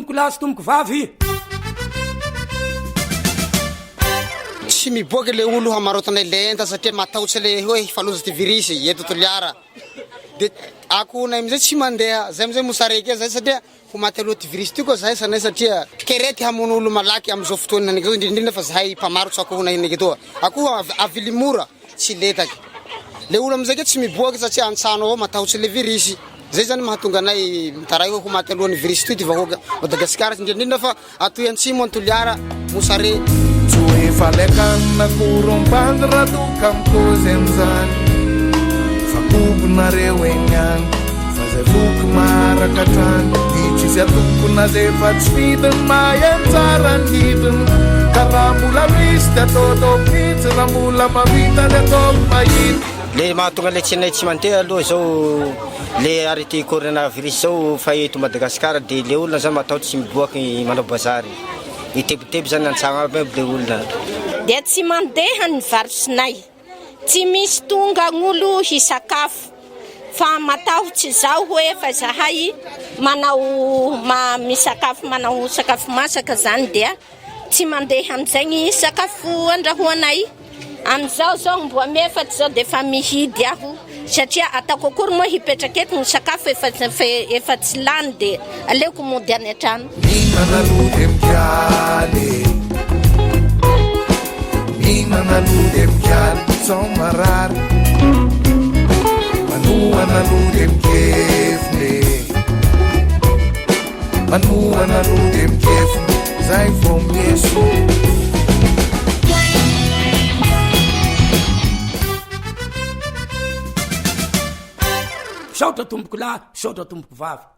tomboko lahy sy tomboko vavy. Tsy miboaka le olo hamarotanay lenta satria matahotsy le hoe faloza ty virus eto Toliara. De ako nay amizay tsy mandeha, zay amizay mosareky zay satria ho maty aloha ty virus ty koa zahay sanay satria kerety hamono olo malaky amizao fotoana nake zao indrindra fa zahay mpamarotsy ako nay nake toa. Ako avily mora tsy letaky. Le olo amizay ke tsy miboaka satria antsano ao matahotsy le virus. Zay zany mahatonga anay mitaray ho maty alohan'ny virus ty vahoaka Madagasikara indrindra fa atoy antsimo Antoliara mosare. Falekana kurompandra tukamkozenzan fakubnareo enyan fazevuk marakatan ichisiatukuna zefatsfiden mayanzaran hiden karamula vista todo pizramula mavita de tomayit le mahatonga le tsinay tsy mandeha aloha zao le arrêté coronavirus zao fa eto Madagasikara de le olona zany matahotsy tsy miboaky manao bazary itebiteby zany antsagna aby le olona dia tsy mandeha ny varosinay tsy misy tonga gn'olo hisakafo fa matahotsy zao hoe fa zahay manao misakafo manao sakafo masaka zany dia tsy mandeha amizay ny sakafo andrahoanay amizao zao mboa mefatsy zao dia fa mihidy aho satria ataoko akory moa hipetraka eto ny sakafo efa tsy lany dia aleoko mody any an-trano. Manaludem kyan somarar Manaludem kefne Manaludem kefne Zai from Yesu Saotra tomboko lahy, saotra tomboko vavy.